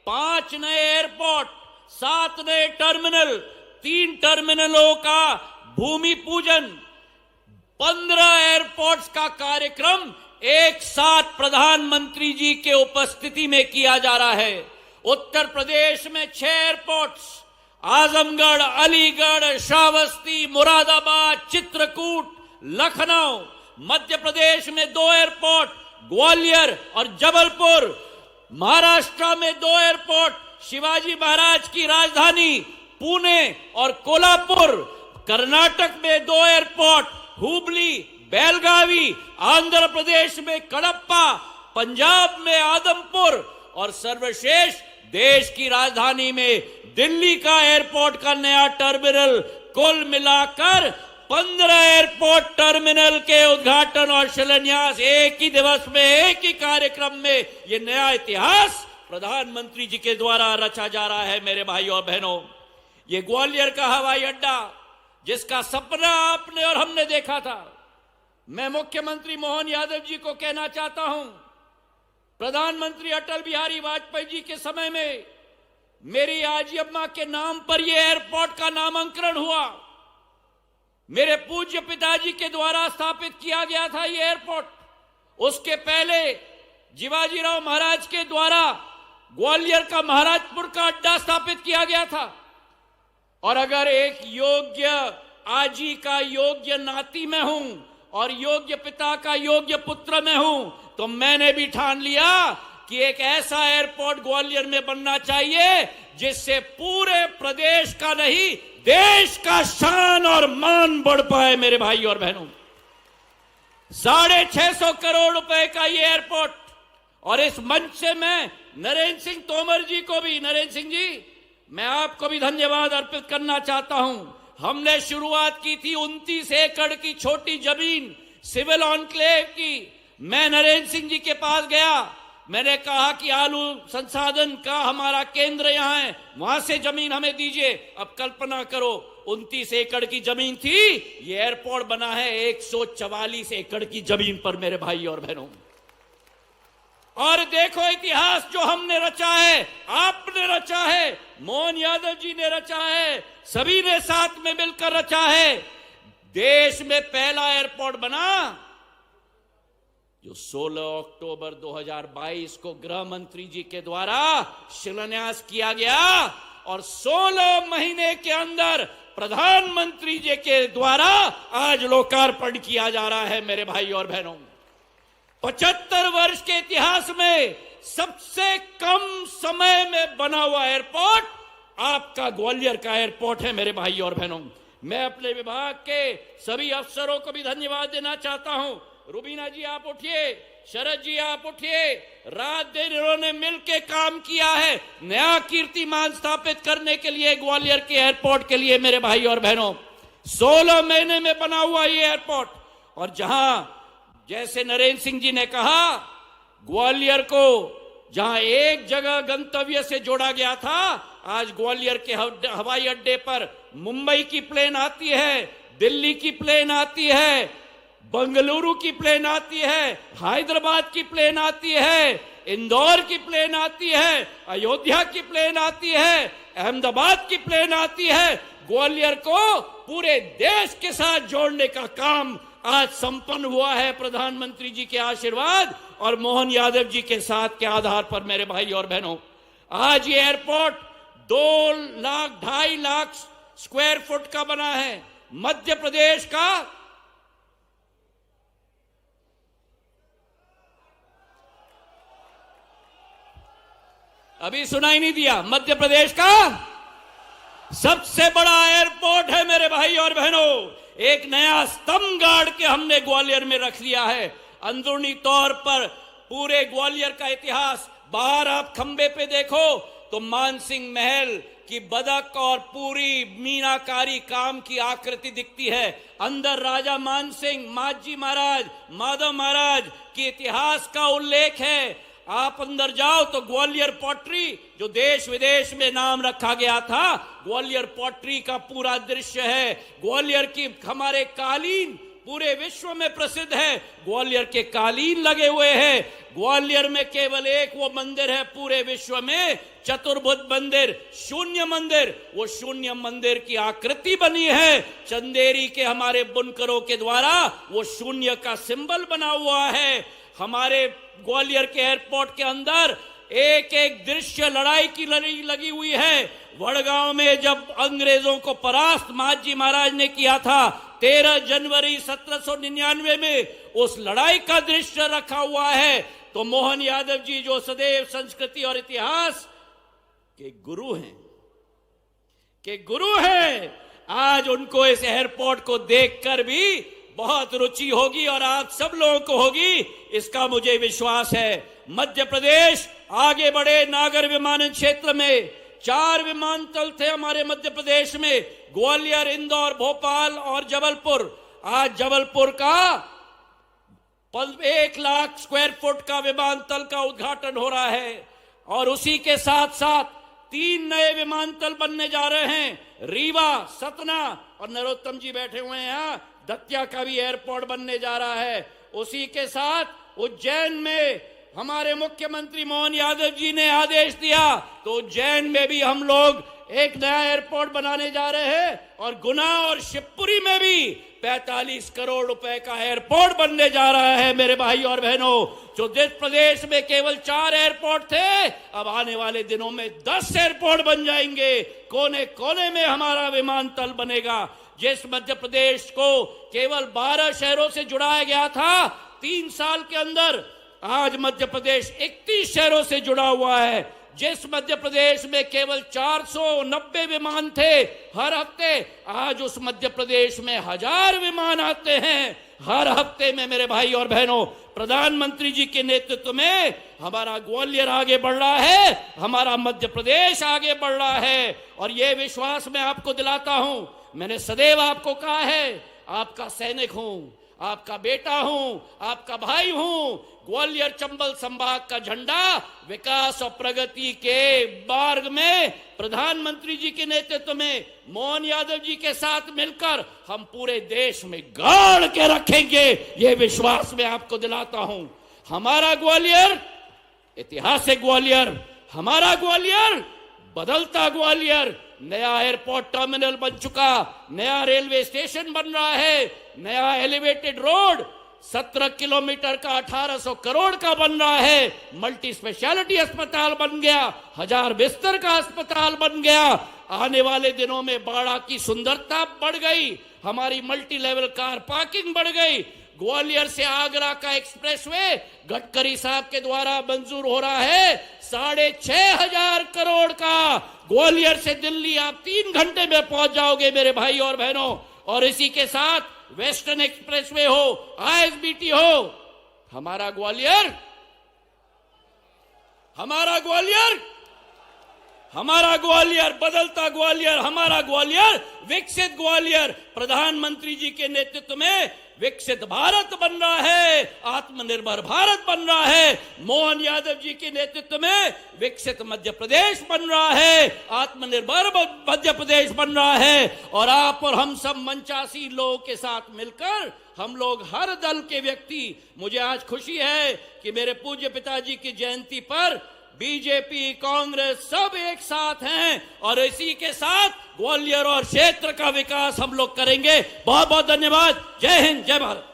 5 नए एयरपोर्ट, 7 नए टर्मिनल, 3 टर्मिनलों का भूमि पूजन, 15 एयरपोर्ट्स का कार्यक्रम एक साथ प्रधानमंत्री जी के उपस्थिति में किया जा रहा है। उत्तर प्रदेश में 6 एयरपोर्ट्स, आजमगढ़, अलीगढ़, श्रावस्ती, मुरादाबाद, चित्रकूट, लखनऊ। मध्य प्रदेश में 2 एयरपोर्ट, ग्वालियर और जबलपुर। महाराष्ट्र में 2 एयरपोर्ट, शिवाजी महाराज की राजधानी पुणे और कोल्हापुर। कर्नाटक में 2 एयरपोर्ट, हुबली, बेलगावी। आंध्र प्रदेश में कडप्पा, पंजाब में आदमपुर और सर्वश्रेष्ठ देश की राजधानी में दिल्ली का एयरपोर्ट का नया टर्मिनल। कुल मिलाकर 15 एयरपोर्ट टर्मिनल के उद्घाटन और शिलान्यास एक ही दिवस में, एक ही कार्यक्रम में। यह नया इतिहास प्रधानमंत्री जी के द्वारा रचा जा रहा है। मेरे भाई और बहनों, ये ग्वालियर का हवाई अड्डा जिसका सपना आपने और हमने देखा था, मैं मुख्यमंत्री मोहन यादव जी को कहना चाहता हूं, प्रधानमंत्री अटल बिहारी वाजपेयी जी के समय में मेरी आजी अम्मा के नाम पर यह एयरपोर्ट का नामांकन हुआ। मेरे पूज्य पिताजी के द्वारा स्थापित किया गया था यह एयरपोर्ट। उसके पहले शिवाजीराव महाराज के द्वारा ग्वालियर का महाराजपुर का अड्डा स्थापित किया गया था। और अगर एक योग्य आजी का योग्य नाती मैं हूं और योग्य पिता का योग्य पुत्र मैं हूं, तो मैंने भी ठान लिया कि एक ऐसा एयरपोर्ट ग्वालियर में बनना चाहिए जिससे पूरे प्रदेश का नहीं, देश का शान और मान बढ़ पाए। मेरे भाई और बहनों, 650 करोड़ रुपए का ये एयरपोर्ट। और इस मंच से मैं नरेंद्र सिंह तोमर जी को भी, नरेंद्र सिंह जी, मैं आपको भी धन्यवाद अर्पित करना चाहता हूं। हमने शुरुआत की थी 29 एकड़ की छोटी जमीन सिविल ऑनक्लेव की। मैं नरेंद्र सिंह जी के पास गया, मैंने कहा कि आलू संसाधन का हमारा केंद्र यहां है, वहां से जमीन हमें दीजिए। अब कल्पना करो, 29 एकड़ की जमीन थी, ये एयरपोर्ट बना है 144 एकड़ की जमीन पर। मेरे भाई और बहनों, और देखो इतिहास जो हमने रचा है, आपने रचा है, मोहन यादव जी ने रचा है, सभी ने साथ में मिलकर रचा है। देश में पहला एयरपोर्ट बना जो 16 अक्टूबर 2022 को गृह मंत्री जी के द्वारा शिलान्यास किया गया और 16 महीने के अंदर प्रधानमंत्री जी के द्वारा आज लोकार्पण किया जा रहा है। मेरे भाई और बहनों, 75 वर्ष के इतिहास में सबसे कम समय में बना हुआ एयरपोर्ट आपका ग्वालियर का एयरपोर्ट है। मेरे भाई और बहनों, मैं अपने विभाग के सभी अफसरों को भी धन्यवाद देना चाहता हूं। रुबीना जी आप उठिए, शरद जी आप उठिए, रात दिन इन्होंने मिलकर काम किया है नया कीर्तिमान स्थापित करने के लिए ग्वालियर के एयरपोर्ट के लिए। मेरे भाई और बहनों, 16 महीने में बना हुआ ये एयरपोर्ट। और जहां जैसे नरेंद्र सिंह जी ने कहा, ग्वालियर को जहां एक जगह गंतव्य से जोड़ा गया था, आज ग्वालियर के हवाई अड्डे पर मुंबई की प्लेन आती है, दिल्ली की प्लेन आती है, बंगलुरु की प्लेन आती है, हैदराबाद की प्लेन आती है, इंदौर की प्लेन आती है, अयोध्या की प्लेन आती है, अहमदाबाद की प्लेन आती है। ग्वालियर को पूरे देश के साथ जोड़ने का काम आज संपन्न हुआ है प्रधानमंत्री जी के आशीर्वाद और मोहन यादव जी के साथ के आधार पर। मेरे भाई और बहनों, आज ये एयरपोर्ट 2,00,000-2.5 लाख स्क्वायर फुट का बना है। मध्य प्रदेश का अभी सुनाई नहीं दिया, मध्य प्रदेश का सबसे बड़ा एयरपोर्ट है। मेरे भाई और बहनों, एक नया स्तंभ गाड़ के हमने ग्वालियर में रख लिया है। अंदरूनी तौर पर पूरे ग्वालियर का इतिहास, बाहर आप खंबे पे देखो तो मानसिंह महल की बदक और पूरी मीनाकारी काम की आकृति दिखती है। अंदर राजा मानसिंह, माजी महाराज, माधव महाराज के इतिहास का उल्लेख है। आप अंदर जाओ तो ग्वालियर पॉटरी, जो देश विदेश में नाम रखा गया था, ग्वालियर पॉटरी का पूरा दृश्य है। ग्वालियर की हमारे कालीन पूरे विश्व में प्रसिद्ध है। ग्वालियर के कालीन लगे हुए हैं। ग्वालियर में केवल एक वो मंदिर है पूरे विश्व में, चतुर्भुज मंदिर, शून्य मंदिर। वो शून्य मंदिर की आकृति बनी है चंदेरी के हमारे बुनकरों के द्वारा। वो शून्य का सिंबल बना हुआ है। हमारे ग्वालियर के एयरपोर्ट के अंदर एक एक दृश्य लड़ाई की लगी हुई है। वडगांव में जब अंग्रेजों को परास्त मांझी महाराज ने किया था 13 जनवरी 1799 में, उस लड़ाई का दृश्य रखा हुआ है। तो मोहन यादव जी जो सदैव संस्कृति और इतिहास के गुरु हैं, आज उनको इस एयरपोर्ट को देखकर भी बहुत रुचि होगी और आप सब लोगों को होगी, इसका मुझे विश्वास है। मध्य प्रदेश आगे बढ़े। नागर विमानन क्षेत्र में 4 विमानतल थे हमारे मध्य प्रदेश में, ग्वालियर, इंदौर, भोपाल और जबलपुर। आज जबलपुर का 1 लाख स्क्वायर फुट का विमानतल का उद्घाटन हो रहा है और उसी के साथ साथ 3 नए विमानतल बनने जा रहे हैं। रीवा, सतना और नरोत्तम जी बैठे हुए हैं यहाँ, दतिया का भी एयरपोर्ट बनने जा रहा है। उसी के साथ उज्जैन में हमारे मुख्यमंत्री मोहन यादव जी ने आदेश दिया तो उज्जैन में भी हम लोग एक नया एयरपोर्ट बनाने जा रहे हैं और गुना और शिवपुरी में भी 45 करोड़ रुपए का एयरपोर्ट बनने जा रहा है। मेरे भाई और बहनों, जो जिस प्रदेश में केवल 4 एयरपोर्ट थे, अब आने वाले दिनों में 10 एयरपोर्ट बन जाएंगे। कोने कोने में हमारा विमानतल बनेगा। जिस मध्य प्रदेश को केवल 12 शहरों से जुड़ाया गया था 3 साल के अंदर, आज मध्य प्रदेश 31 शहरों से जुड़ा हुआ है। जिस मध्य प्रदेश में केवल 490 विमान थे हर हफ्ते, आज उस मध्य प्रदेश में 1000 विमान आते हैं हर हफ्ते में। मेरे भाई और बहनों, प्रधानमंत्री जी के नेतृत्व में हमारा ग्वालियर आगे बढ़ रहा है, हमारा मध्य प्रदेश आगे बढ़ रहा है। और यह विश्वास मैं आपको दिलाता हूं, मैंने सदैव आपको कहा है, आपका सैनिक हूं, आपका बेटा हूं, आपका भाई हूं। ग्वालियर चंबल संभाग का झंडा विकास और प्रगति के मार्ग में प्रधानमंत्री जी के नेतृत्व में मोहन यादव जी के साथ मिलकर हम पूरे देश में गाड़ के रखेंगे। यह विश्वास मैं आपको दिलाता हूं। हमारा ग्वालियर ऐतिहासिक ग्वालियर, हमारा ग्वालियर बदलता ग्वालियर। नया एयरपोर्ट टर्मिनल बन चुका, नया रेलवे स्टेशन बन रहा है, नया एलिवेटेड रोड 17 किलोमीटर का 1800 करोड़ का बन रहा है। मल्टी स्पेशलिटी अस्पताल बन गया, 1000 बिस्तर का अस्पताल बन गया। आने वाले दिनों में बाड़ा की सुंदरता बढ़ गई, हमारी मल्टी लेवल कार पार्किंग बढ़ गई। ग्वालियर से आगरा का एक्सप्रेसवे गडकरी साहब के द्वारा मंजूर हो रहा है 6500 करोड़ का। ग्वालियर से दिल्ली आप 3 घंटे में पहुंच जाओगे मेरे भाई और बहनों। और इसी के साथ वेस्टर्न एक्सप्रेसवे हो, आईएसबीटी हो, हमारा ग्वालियर, हमारा ग्वालियर, हमारा ग्वालियर बदलता ग्वालियर, हमारा ग्वालियर विकसित ग्वालियर। प्रधानमंत्री जी के नेतृत्व में विकसित भारत बन रहा है, आत्मनिर्भर भारत बन रहा है। मोहन यादव जी के नेतृत्व में विकसित मध्य प्रदेश बन रहा है, आत्मनिर्भर मध्य प्रदेश बन रहा है। और आप और हम सब मंचासी लोगों के साथ मिलकर हम लोग हर दल के व्यक्ति, मुझे आज खुशी है कि मेरे पूज्य पिताजी की जयंती पर बीजेपी, कांग्रेस सब एक साथ हैं और इसी के साथ ग्वालियर और क्षेत्र का विकास हम लोग करेंगे। बहुत बहुत धन्यवाद। जय हिंद, जय भारत।